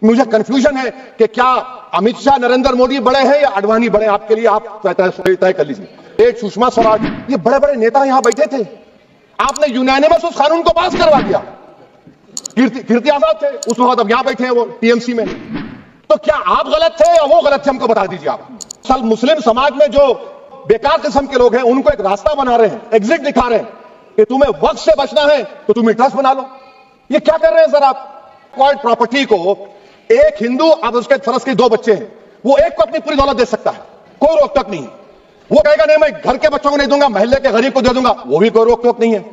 मुझे कंफ्यूजन है कि क्या अमित शाह नरेंद्र मोदी बड़े हैं या आडवाणी बड़े? आपके लिए आप तय कर लीजिए। एक सुषमा स्वराज, ये बड़े बड़े नेता यहां बैठे थे, आपने यूनानिमस उस कानून को पास करवा दिया। कीर्ति आजाद थे उस वक्त, अब यहां बैठे हैं वो टीएमसी में। तो क्या आप गलत थे या वो गलत थे? हमको बता दीजिए आप। सल मुस्लिम समाज में जो बेकार किस्म के लोग हैं उनको एक रास्ता बना रहे हैं, एग्जिट दिखा रहे हैं कि तुम्हें वक्त से बचना है तो तुम ट्रस्ट बना लो। ये क्या कर रहे हैं सर आप? क्वाइट प्रॉपर्टी को एक हिंदू, अब उसके फर्ज के 2 बच्चे हैं, वो एक को अपनी पूरी दौलत दे सकता है, कोई रोक टोक नहीं। वो कहेगा नहीं मैं घर के बच्चों को नहीं दूंगा, मोहल्ले के गरीब को दे दूंगा, वो भी कोई रोक टोक नहीं है।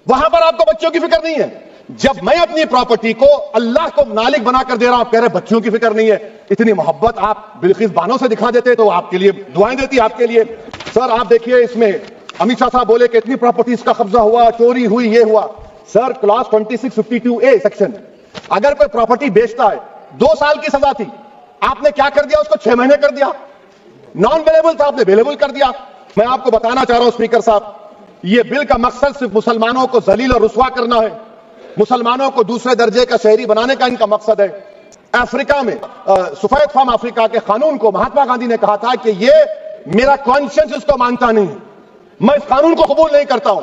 वहां पर आपको बच्चों की फिक्र नहीं है। जब मैं अपनी प्रॉपर्टी को अल्लाह को मालिक बनाकर दे रहा हूं, आप कह रहे बच्चों की फिक्र नहीं है। इतनी मोहब्बत आप बिल्किस बानो से दिखा देते तो आपके लिए दुआएं देती आपके लिए। सर आप देखिए, इसमें अमित शाह साहब बोले कि इतनी प्रॉपर्टीज का कब्जा हुआ, चोरी हुई, ये हुआ। सर क्लॉज 2652A सेक्शन, अगर कोई प्रॉपर्टी बेचता है 2 साल की सजा थी, आपने क्या कर दिया? उसको 6 महीने कर दिया। नॉन अवेलेबल था, आपने अवेलेबल कर दिया। मैं आपको बताना चाह रहा हूं स्पीकर साहब, यह बिल का मकसद सिर्फ मुसलमानों को जलील और रुस्वा करना है, मुसलमानों को दूसरे दर्जे का शहरी बनाने का इनका मकसद है। अफ्रीका में सफेद फार्म अफ्रीका के कानून को महात्मा गांधी ने कहा था कि ये मेरा कॉन्शियंस इसको मानता नहीं, मैं इस कानून को कबूल नहीं करता हूं।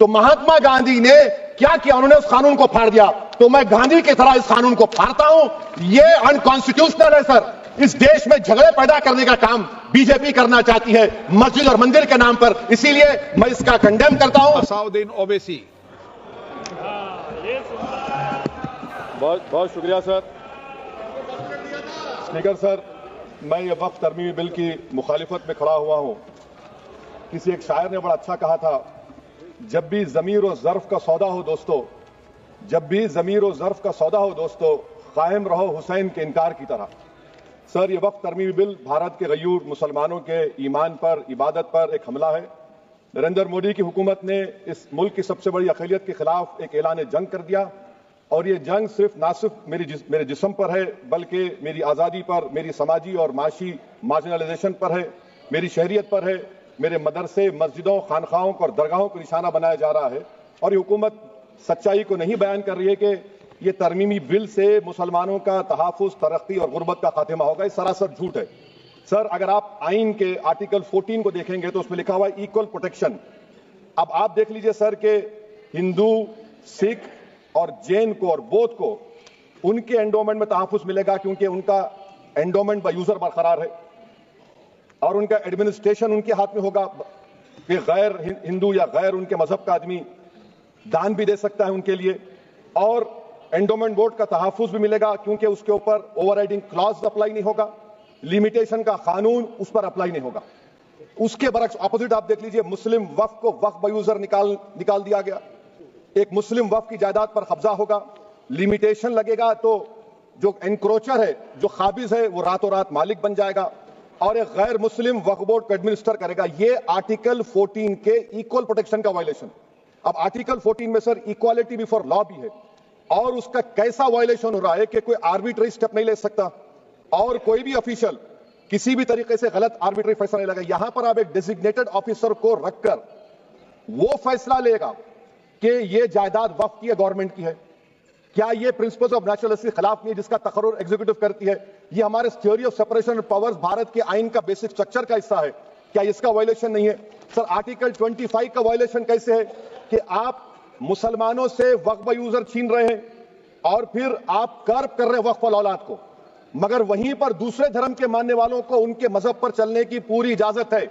तो महात्मा गांधी ने क्या किया? उन्होंने उस कानून को फाड़ दिया। तो मैं गांधी की तरह इस कानून को फाड़ता हूं। ये अनकॉन्स्टिट्यूशनल है सर। इस देश में झगड़े पैदा करने का काम बीजेपी करना चाहती है मस्जिद और मंदिर के नाम पर, इसीलिए मैं इसका कंडेम करता हूं। असाउद्दीन ओवैसी। बहुत बहुत शुक्रिया सर। स्पीकर सर, मैं ये वक्फ तरमीमी बिल की मुखालिफत में खड़ा हुआ हूं। किसी एक शायर ने बड़ा अच्छा कहा था, जब भी ज़मीर और ज़र्फ का सौदा हो दोस्तों, जब भी ज़मीर और ज़र्फ का सौदा हो दोस्तों, कायम रहो हुसैन के इनकार की तरह। सर ये वक्फ तरमीमी बिल भारत के गयूर मुसलमानों के ईमान पर, इबादत पर एक हमला है। नरेंद्र मोदी की हुकूमत ने इस मुल्क की सबसे बड़ी अक़लियत के खिलाफ एक ऐलान जंग कर दिया, और ये जंग ना सिर्फ मेरे जिस्म पर है, बल्कि मेरी आज़ादी पर, मेरी समाजी और माशी मार्जिनलाइजेशन पर है, मेरी शहरियत पर है, मेरे मदरसे, मस्जिदों, खानखाहों और दरगाहों को निशाना बनाया जा रहा है। और ये हुकूमत सच्चाई को नहीं बयान कर रही है कि ये तरमीमी बिल से मुसलमानों का तहफ़्फ़ुज़, तरक्की और गुर्बत का खात्मा होगा। ये सरासर झूठ है। सर अगर आप आइन के आर्टिकल 14 को देखेंगे तो उसमें लिखा हुआ है इक्वल प्रोटेक्शन। अब आप देख लीजिए सर के हिंदू, सिख और जैन को और बौद्ध को उनके एंडोमेंट में तहफ़्फ़ुज़ मिलेगा, क्योंकि उनका एंडोमेंट बाय यूजर बरकरार है और उनका एडमिनिस्ट्रेशन उनके हाथ में होगा कि गैर हिंदू या गैर उनके मजहब का आदमी दान भी दे सकता है उनके लिए, और एंडोमेंट बोर्ड का तहफ़्फ़ुज़ भी मिलेगा क्योंकि उसके ऊपर ओवरराइडिंग क्लॉज अप्लाई नहीं होगा, लिमिटेशन का कानून उस पर अप्लाई नहीं होगा। उसके बरक्स ऑपोजिट आप देख लीजिए, मुस्लिम वक्फ को वक्फ बाय यूजर निकाल दिया गया। एक मुस्लिम वक्फ की जायदाद पर कब्जा होगा, लिमिटेशन लगेगा तो जो एनक्रोचर है, जो काबिज है, वो रातों रात मालिक बन जाएगा, और एक गैर मुस्लिम वक्फ बोर्ड को एडमिनिस्टर करेगा। ये आर्टिकल 14 के इक्वल प्रोटेक्शन का वायलेशन। अब आर्टिकल 14 में सर इक्वालिटी बिफोर लॉ भी है, और उसका कैसा वायलेशन हो रहा है कि कोई आर्बिट्ररी स्टेप नहीं ले सकता और कोई भी ऑफिशियल किसी भी तरीके से गलत आर्बिट्ररी फैसला नहीं लेगा। यहां पर आप एक डेजिग्नेटेड ऑफिसर को रखकर वो फैसला लेगा कि ये जायदाद वक्फ की है, गवर्नमेंट की है। क्या ये प्रिंसिपल्स ऑफ नेचुरलिटी के खिलाफ नहीं है जिसका तकर्रुर एग्जीक्यूटिव करती है? ये हमारे theory of separation of powers Bharat के आइन का बेसिक स्ट्रक्चर का हिस्सा है। क्या इसका वायलेशन नहीं है? सर आर्टिकल 25 का वायलेशन कैसे है कि आप मुसलमानों से वक्फ यूजर छीन रहे हैं और फिर आप कर्ब कर रहे हैं वक्फ औलाद को, मगर वहीं पर दूसरे धर्म के मानने वालों को उनके मजहब पर चलने की पूरी इजाजत है।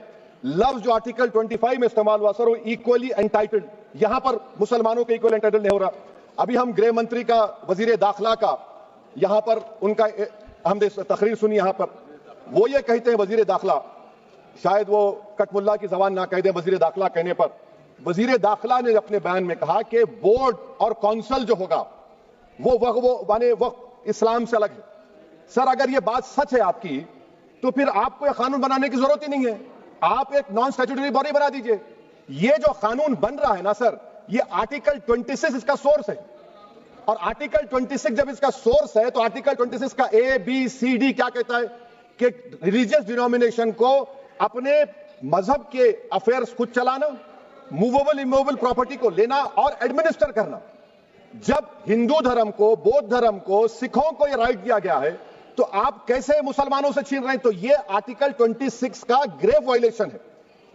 लफ्ज जो आर्टिकल 25 में इस्तेमाल हुआ सर वो इक्वली एंटाइटल्ड, यहां पर मुसलमानों के इक्वल एंटाइटल्ड नहीं हो रहा। अभी हम गृह मंत्री का, वजीर दाखिला का यहां पर उनका हमने तकरीर सुनी, यहां पर वो ये कहते हैं वजीर दाखिला, शायद वो कटमुल्ला की जबान ना कह दे वजीर दाखिला कहने पर, वजीर दाखिला ने अपने बयान में कहा कि बोर्ड और काउंसिल जो होगा वो माने वक्फ इस्लाम से अलग है। सर अगर ये बात सच है आपकी तो फिर आपको यह कानून बनाने की जरूरत ही नहीं है, आप एक नॉन स्टैट्यूटरी बॉडी बना दीजिए। ये जो कानून बन रहा है ना सर, ये आर्टिकल 26 इसका सोर्स है, और आर्टिकल 26 जब इसका सोर्स है तो आर्टिकल 26 का ABCD क्या कहता है कि रिलीजियस डिनोमिनेशन को अपने मजहब के अफेयर्स खुद चलाना, मूवेबल इमूवेबल प्रॉपर्टी को लेना और एडमिनिस्टर करना। जब हिंदू धर्म को, बौद्ध धर्म को, सिखों को यह राइट दिया गया है, तो आप कैसे मुसलमानों से छीन रहे हैं? तो यह आर्टिकल 26 का ग्रेव वायलेशन है।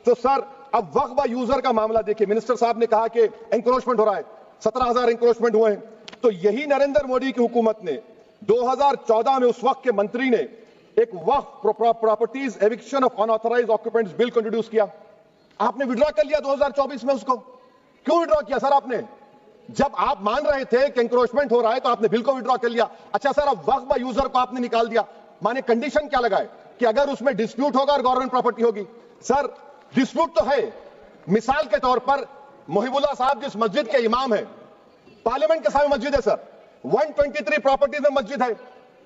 तो सर, अब वक्फ बा यूजर का मामला देखिए, मिनिस्टर साहब ने कहा कि एंक्रोचमेंट हो रहा है, 17,000 एंक्रोचमेंट हुए हैं। तो यही नरेंद्र मोदी की हुकूमत ने 2014 में उस वक्त के मंत्री ने एक Waqf properties eviction of unauthorised occupants bill को इंट्रोड्यूस किया। आपने विड्रॉ कर लिया 2024 में उसको। क्यों विड्रॉ किया सर आपने? जब आप मान रहे थे कि एंक्रोचमेंट हो रहा है तो आपने बिल को विड्रॉ कर लिया। अच्छा सर, अब वक्फ बा यूजर को आपने निकाल दिया, माने कंडीशन क्या लगाए कि अगर उसमें डिस्प्यूट होगा और गवर्नमेंट प्रॉपर्टी होगी। सर, डिस्प्यूट तो है। मिसाल के तौर पर मोहिबुल्लाह साहब जिस मस्जिद के इमाम है, पार्लियामेंट के सामने मस्जिद है सर, 123 प्रॉपर्टीज में मस्जिद है,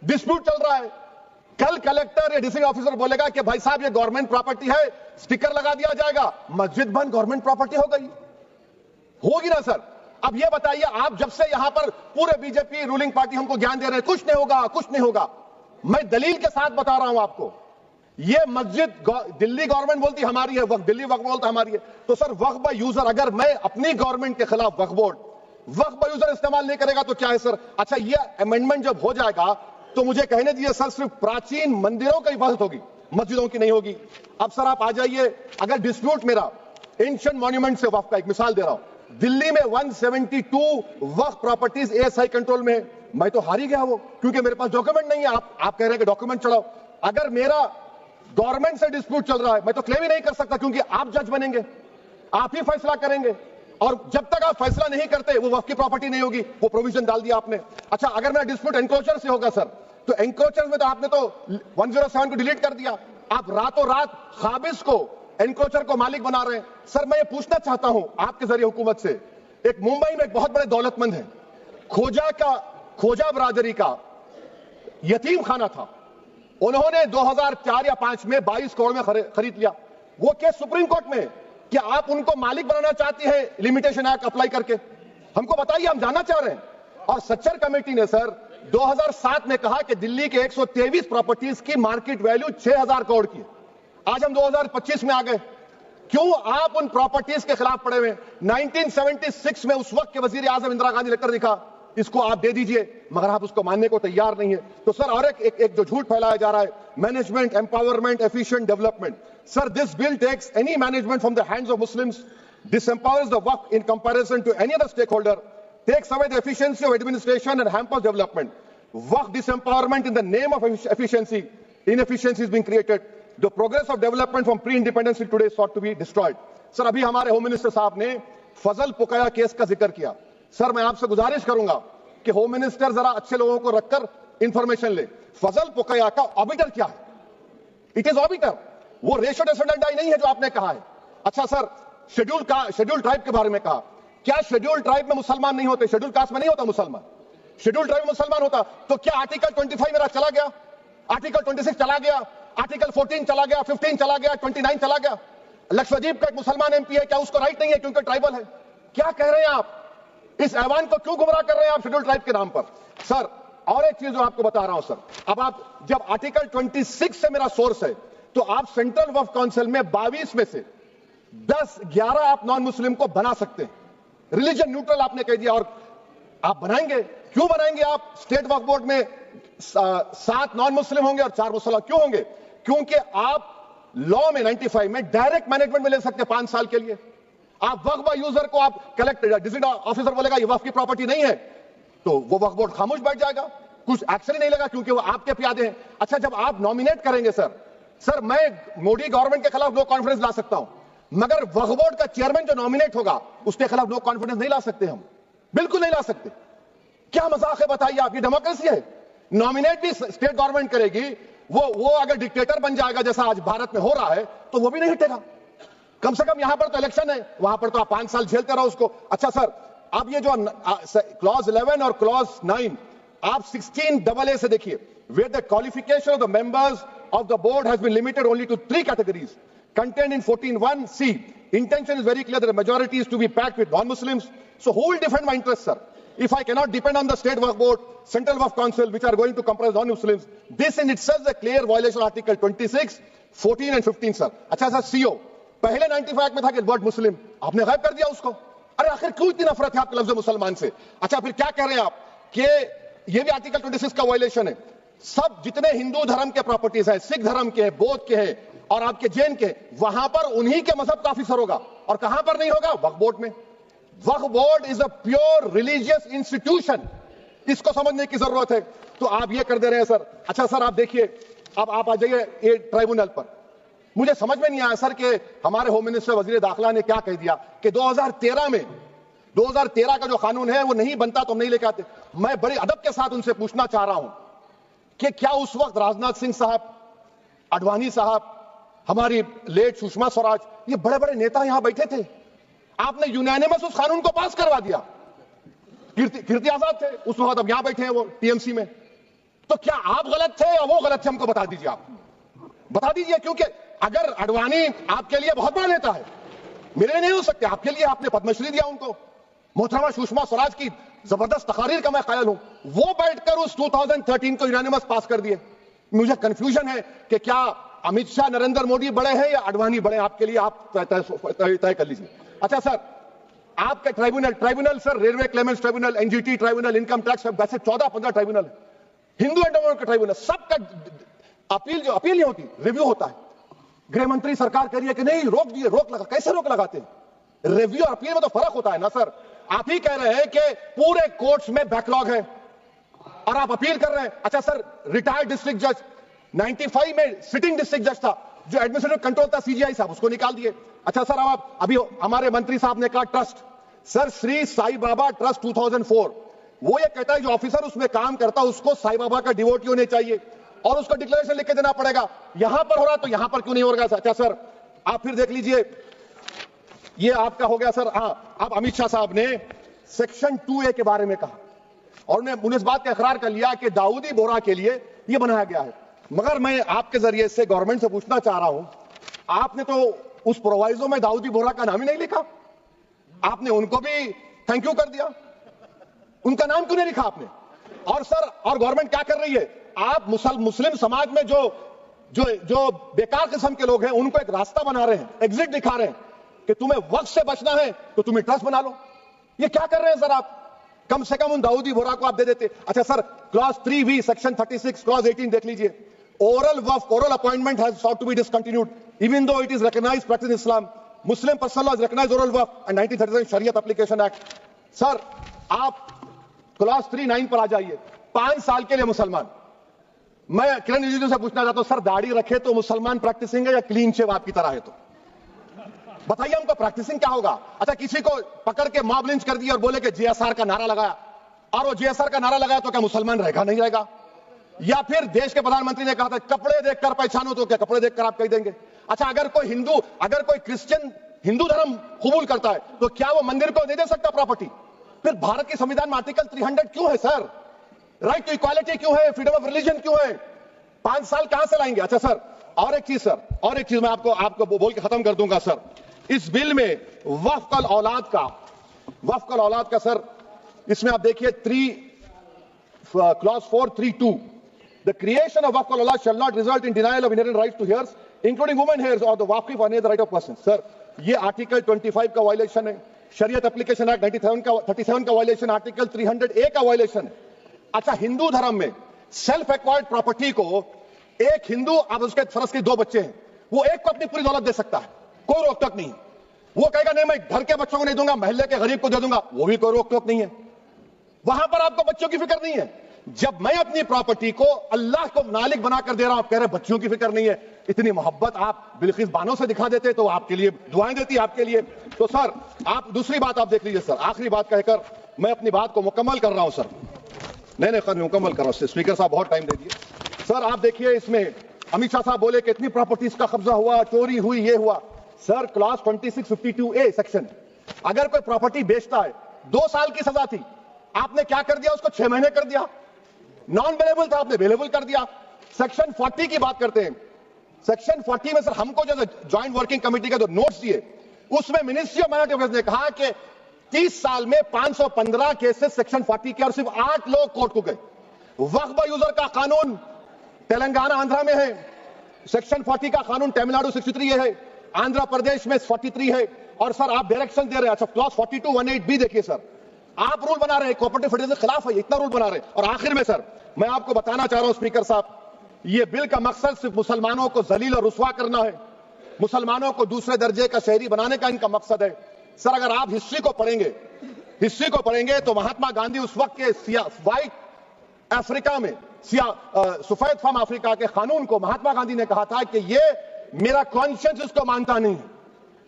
डिस्प्यूट चल रहा है। कल कलेक्टर या डिस्ट्रिक्ट ऑफिसर बोलेगा कि भाई साहब ये गवर्नमेंट प्रॉपर्टी है, स्टिकर लगा दिया जाएगा, मस्जिद बंद, गवर्नमेंट प्रॉपर्टी हो गई, होगी ना सर? अब ये बताइए, आप जब से यहां पर पूरे बीजेपी रूलिंग पार्टी हमको ज्ञान दे रहे हैं कुछ नहीं होगा, कुछ नहीं होगा, मैं दलील के साथ बता रहा हूं आपको। ये मस्जिद दिल्ली गवर्नमेंट बोलती हमारी है, वक्फ दिल्ली वक्फ बोलता हमारी है। तो सर, वक्फ बा यूजर, अगर मैं अपनी गवर्नमेंट के खिलाफ वक्फ बोर्ड वक्फ बा यूजर इस्तेमाल नहीं करेगा तो क्या है सर? अच्छा, ये अमेंडमेंट जब हो जाएगा तो मुझे कहने दीजिए सर, सिर्फ प्राचीन मंदिरों की हिफाजत होगी, मस्जिदों की नहीं होगी। अब सर आप आ जाइए, अगर डिस्प्यूट मेरा एंशिएंट मॉन्यूमेंट से वक्फ का, एक मिसाल दे रहा हूं, दिल्ली में 172 वक्फ प्रॉपर्टीज एएसआई कंट्रोल में, मैं तो हार ही गया वो, क्योंकि मेरे पास डॉक्यूमेंट नहीं है। आप कह रहे हैं कि डॉक्यूमेंट चढ़ाओ। अगर मेरा गवर्नमेंट से डिस्प्यूट चल रहा है, मैं तो क्लेम ही नहीं कर सकता, क्योंकि आप जज बनेंगे, आप ही फैसला करेंगे, और जब तक आप फैसला नहीं करते वो वक्फ की प्रॉपर्टी नहीं होगी। वो प्रोविजन डाल दिया आपने। अच्छा, अगर मेरा डिस्प्यूट एंक्रोचर से होगा सर, तो एंक्रोचर में तो आपने तो 107 को डिलीट कर दिया। आप रातों रात खाबिज को, एंक्रोचर को मालिक बना रहे हैं। सर, मैं ये पूछना चाहता हूं आपके जरिए हुकूमत से, एक मुंबई में एक बहुत बड़े दौलतमंद है, खोजा बरादरी का यतीम खाना था, उन्होंने 2004 या 5 में 22 करोड़ में खरीद लिया। वो केस सुप्रीम कोर्ट में, कि आप उनको मालिक बनाना चाहती है लिमिटेशन एक्ट अप्लाई करके, हमको बताइए, हम जानना चाह रहे हैं। और सच्चर कमेटी ने सर 2007 में कहा कि दिल्ली के 123 प्रॉपर्टीज की मार्केट वैल्यू 6,000 करोड़ की। आज हम 2025 में आ गए, क्यों आप उन प्रॉपर्टीज के खिलाफ पड़े हुए? 1976 में उस वक्त के वजीर आजम इंदिरा गांधी लेकर दिखा, इसको आप दे दीजिए, मगर आप उसको मानने को तैयार नहीं है। तो सर, और एक जो झूठ फैलाया जा रहा है, management empowerment efficient development. Sir, this bill takes any management from the hands of Muslims, disempowers the waqf in comparison to any other stakeholder, takes away the efficiency of administration and hampers development. Waqf disempowerment in the name of efficiency, inefficiency is being created. The progress of development from pre-independence till today sought to be destroyed. Sir, अभी हमारे home minister साहब ने फजल पुकाया case का जिक्र किया। Sir, मैं आपसे गुजारिश करूंगा कि होम मिनिस्टर जरा अच्छे लोगों को रखकर इंफॉर्मेशन ले। फजल पुकाया का ऑबिटर क्या है? इट इज ऑबिटर, वो रेशो डेसिडेंटाई नहीं है जो आपने कहा है। अच्छा सर, शेड्यूल ट्राइब के बारे में कहा, क्या शेड्यूल ट्राइब में मुसलमान नहीं होते? शेड्यूल कास्ट में नहीं होता मुसलमान, शेड्यूल ट्राइब में मुसलमान होता। तो क्या आर्टिकल 25 मेरा चला गया, आर्टिकल 26 चला गया, आर्टिकल 14 चला गया, 15 चला गया, 29 चला गया? लक्षद्वीप का एक मुसलमान एमपी है, क्या उसको राइट नहीं है क्योंकि ट्राइबल है? क्या कह रहे हैं आप? इस ऐवान को क्यों गुमराह कर रहे हैं आप शेड्यूल ट्राइब के नाम पर? सर, और एक चीज जो आपको बता रहा हूं सर, अब आप जब आर्टिकल 26 से मेरा सोर्स है, तो आप सेंट्रल वक्फ काउंसिल में 22 में से 10-11 आप नॉन मुस्लिम को बना सकते हैं। रिलीजन न्यूट्रल आपने कह दिया, और आप बनाएंगे, क्यों बनाएंगे आप? स्टेट वक्फ बोर्ड में 7 नॉन मुस्लिम होंगे और 4 मुसलमान। क्यों होंगे? क्योंकि आप लॉ में 95 में डायरेक्ट मैनेजमेंट में ले सकते हैं 5 साल के लिए। आप वक्फ बा यूजर को आप कलेक्टर डिस्ट्रिक्ट ऑफिसर बोलेगा ये वक्फ की प्रॉपर्टी नहीं है, तो वो वक्फ बोर्ड खामोश बैठ जाएगा, कुछ एक्शन ही नहीं लेगा, क्योंकि वो आपके प्यादे हैं। अच्छा, जब आप नॉमिनेट करेंगे सर, मैं मोदी गवर्नमेंट के खिलाफ नो कॉन्फिडेंस ला सकता हूं, मगर वक्फ बोर्ड का चेयरमैन जो नॉमिनेट होगा उसके खिलाफ नो कॉन्फिडेंस नहीं ला सकते, हम बिल्कुल नहीं ला सकते। क्या मजाक है बताइए आप? ये डेमोक्रेसी है? नॉमिनेट भी स्टेट गवर्नमेंट करेगी, वो अगर डिक्टेटर बन जाएगा जैसा आज भारत में हो रहा है, तो वो भी नहीं हटेगा। कम से कम यहां पर तो इलेक्शन है, वहां पर तो आप 5 साल झेलते रहो उसको। अच्छा सर, अब ये जो क्लॉज 11 और क्लॉज 9 आप 16AA से देखिए, where the qualification of the members of the board has been limited only to 3 categories contained in 14(1)(c). Intention is very clear that the majority is to be packed with non-Muslims. So who will defend my interests, sir? If I cannot depend on the state waqf board, central waqf council, which are going to comprise non-Muslims, this in itself is a clear violation of Article 26, 14 and 15, sir. अच्छा sir, CO पहले 95 में था कि word मुस्लिम, आपने गायब कर दिया उसको। अरे आखिर क्यों इतनी नफरत है आपके लफ्ज मुसलमान से? अच्छा फिर क्या कह रहे हैं आप कि ये भी आर्टिकल 26 का वायलेशन है। सब जितने हिंदू धर्म के प्रॉपर्टीज है, सिख धर्म के, बौद्ध के हैं और आपके जैन के, वहां पर उन्हीं के मजहब का ऑफिसर होगा। और कहां पर नहीं होगा? वक्फ बोर्ड में। Waqf board is a pure religious institution, इसको समझने की जरूरत है। तो आप ये कर दे रहे हैं सर। अच्छा सर आप देखिए, अब आप आ जाइए ये ट्राइब्यूनल पर। मुझे समझ में नहीं आया सर कि हमारे होम मिनिस्टर वजीर दाखिला ने क्या कह दिया कि 2013 का जो कानून है वो नहीं बनता तो हम नहीं लेके आते। मैं बड़े अदब के साथ उनसे पूछना चाह रहा हूं कि क्या उस वक्त राजनाथ सिंह साहब, अडवाणी साहब, हमारी लेट सुषमा स्वराज, ये बड़े बड़े नेता यहां बैठे थे? आपने यूनानिमस उस कानून को पास करवा दिया। कीर्ति आजाद थे उस वक्त, अब यहां बैठे हैं वो टीएमसी में। तो क्या आप गलत थे या वो गलत थे? हमको बता दीजिए, आप बता दीजिए। क्योंकि अगर अडवाणी आपके लिए बहुत बड़ा नेता है, मेरे लिए नहीं हो सकते, आपके लिए आपने पद्मश्री दिया उनको। मोहतरमा सुषमा स्वराज की जबरदस्त तकारीर का मैं कायल हूं, वो बैठकर उस 2013 को यूनानिमस पास कर दिए। मुझे कंफ्यूजन है कि क्या अमित शाह, नरेंद्र मोदी बड़े हैं या अडवाणी बड़े हैं? आपके लिए आप तय कर लीजिए। अच्छा सर, आपके tribunal sir, railway Clements tribunal, NGT tribunal, income tax, वैसे 14-15 ट्राइब्यूनल है। हिंदू एंडोमेंट का ट्राइब्यूनल, सबका अपील नहीं होती, रिव्यू होता है। गृह मंत्री सरकार कह रही है कि नहीं रोक दिए, रोक लगा। कैसे रोक लगाते हैं? रिव्यू और अपील में तो फर्क होता है ना सर। आप ही कह रहे हैं कि पूरे कोर्ट्स में बैकलॉग है और आप अपील कर रहे हैं। अच्छा सर, रिटायर्ड डिस्ट्रिक्ट जज 95 में सिटिंग डिस्ट्रिक्ट जज था, जो एडमिनिस्ट्रेटिव कंट्रोल था सीजीआई साहब, उसको निकाल दिए। अच्छा सर, आप अभी हमारे मंत्री साहब ने कहा trust, sir Shri Sai Baba trust 2004, वो ये कहता है जो ऑफिसर उसमें काम करता उसको साई बाबा का डिवोटी होने चाहिए और उसको डिक्लेरेशन लिख के देना पड़ेगा। यहां पर हो रहा तो यहां पर क्यों नहीं हो रहा? अच्छा सर, आप फिर देख लीजिए, ये आपका हो गया सर। हाँ, अब अमित शाह साहब ने सेक्शन 2A के बारे में कहा और उन्होंने इस बात का इकरार कर लिया कि दाऊदी बोहरा के लिए यह बनाया गया है। मगर मैं आपके जरिए से गवर्नमेंट से पूछना चाह रहा हूं, आपने तो उस प्रोवाइजो में दाऊदी बोहरा का नाम ही नहीं लिखा। आपने उनको भी थैंक यू कर दिया, उनका नाम क्यों नहीं लिखा आपने? और सर, और गवर्नमेंट क्या कर रही है? आप मुस्लिम समाज में जो बेकार किस्म के लोग हैं उनको एक रास्ता बना रहे हैं, एग्जिट दिखा रहे हैं कि तुम्हें वक्त से बचना है तो तुम्हें ट्रस्ट बना लो। ये क्या कर रहे हैं सर आप? कम से कम उन दाऊदी बोहरा को आप दे देते। अच्छा sir, clause 3V section 36 clause 18 देख लीजिए। Oral Waqf, oral appointment has sought to be discontinued even though it is recognized practice in Islam. Muslim personal laws recognize oral waqf and 1937 Shariat Application Act. Sir आप clause 39 पर आ जाइए। 5 साल के लिए मुसलमान। मैं किरण रिजिजू से पूछना चाहता हूं, सर दाढ़ी रखे तो मुसलमान प्रैक्टिसिंग है या क्लीन शेव आपकी तरह है? तो बताइए हमको, प्रैक्टिसिंग क्या होगा? अच्छा, किसी को पकड़ के मॉब लिंच कर दिया और बोले कि जेएसआर का नारा लगाया, और वो जेएसआर का नारा लगाया तो क्या मुसलमान रहेगा? नहीं रहेगा। या फिर देश के प्रधानमंत्री ने कहा था कपड़े देखकर पहचानो, तो क्या कपड़े देखकर आप कह देंगे? अच्छा, अगर कोई क्रिश्चियन हिंदू धर्म कबूल करता है तो क्या वो मंदिर को नहीं दे सकता प्रॉपर्टी? फिर भारत के संविधान में आर्टिकल 300 क्यों है सर? राइट टू इक्वालिटी क्यों है? फ्रीडम ऑफ रिलीजन क्यों है? 5 साल कहां से लाएंगे? अच्छा सर, और एक चीज मैं आपको बोल के खत्म कर दूंगा सर। इस बिल में वक्फ औलाद का सर, इसमें आप देखिए clause 432, the creation of waqf aulad shall not result in denial of inherent rights to heirs including women heirs और द वाकिफ और the right of person. Sir ये आर्टिकल 25 का वायलेशन है, शरीयत एप्लीकेशन एक्ट 37 का वायलेशन, आर्टिकल 300A का वायलेशन है। अच्छा, हिंदू धर्म में सेल्फ एक्वायर्ड प्रॉपर्टी को एक हिंदू, अब उसके फर्ज के 2 बच्चे हैं, वो एक को अपनी पूरी दौलत दे सकता है, कोई रोक टोक नहीं। वो कहेगा नहीं मैं घर के बच्चों को नहीं दूंगा, मोहल्ले के गरीब को दे दूंगा, वो भी कोई रोक टोक नहीं है। वहां पर आपको बच्चों की फिक्र नहीं है। जब मैं अपनी प्रॉपर्टी को अल्लाह को मालिक बनाकर दे रहा हूं, आप कह रहे बच्चों की फिक्र नहीं है। इतनी मोहब्बत आप बिल्किस बानो से दिखा देते तो आपके लिए दुआएं देती आपके लिए। तो सर आप दूसरी बात आप देख लीजिए सर, आखिरी बात कहकर मैं अपनी बात को मुकम्मल कर रहा हूं सर। नहीं मुकम्मल कर रहा हूं, स्पीकर साहब बहुत टाइम दे दिए। सर आप देखिए, इसमें अमित शाह साहब बोले कि इतनी प्रॉपर्टीज का कब्जा हुआ, चोरी हुई, ये हुआ। सर क्लॉज 2652A सेक्शन, अगर कोई प्रॉपर्टी बेचता है 2 साल की सजा थी, आपने क्या कर दिया? उसको 6 महीने कर दिया। नॉन अवेलेबल था, आपने अवेलेबल कर दिया। सेक्शन 40 की बात करते हैं। सेक्शन 40 में सर हमको जो ज्वाइंट वर्किंग कमेटी का जो नोट्स दिए, उसमें मिनिस्ट्री ऑफ माइनॉरिटी अफेयर्स ने कहा कि 30 साल में 515 केसेस सेक्शन 40 के और सिर्फ 8 लोग कोर्ट को गए। वक्फ यूजर का कानून तेलंगाना आंध्रा में है, सेक्शन 40 का कानून तमिलनाडु 63 है, आंध्र प्रदेश में 43 है, और सर आप डायरेक्शन दे रहे हैं। अच्छा, क्लॉज 4218B देखिए सर, आप रूल बना रहे हैं, कोऑपरेटिव फेडरलिज्म के खिलाफ है, इतना रूल बना रहे हैं। और आखिर में सर मैं आपको बताना चाह रहा हूं स्पीकर साहब, ये बिल का मकसद सिर्फ मुसलमानों को जलील और रुस्वा करना है, मुसलमानों को दूसरे दर्जे का शहरी बनाने का इनका मकसद है। सर अगर आप हिस्ट्री को पढ़ेंगे तो महात्मा गांधी उस वक्त के व्हाइट अफ्रीका में सफेद फम अफ्रीका के कानून को महात्मा गांधी ने कहा था कि ये मेरा कॉन्शियंस इसको मानता नहीं है,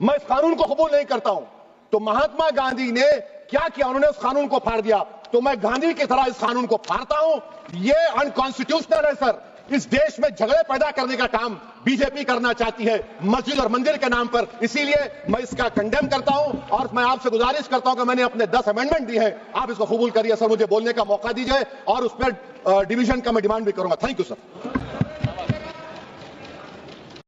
मैं इस कानून को कबूल नहीं करता हूं। तो महात्मा गांधी ने क्या किया, उन्होंने उस कानून को फाड़ दिया। तो मैं गांधी की तरह इस कानून को फाड़ता हूं। ये अनकॉन्स्टिट्यूशनल है सर। इस देश में झगड़े पैदा करने का काम बीजेपी करना चाहती है मस्जिद और मंदिर के नाम पर, इसीलिए मैं इसका कंडेम करता हूं और मैं आपसे गुजारिश करता हूं कि मैंने अपने 10 अमेंडमेंट दिए हैं, आप इसको कबूल करिए सर, मुझे बोलने का मौका दीजिए और उस पर डिवीजन का मैं डिमांड भी करूंगा। Thank you sir.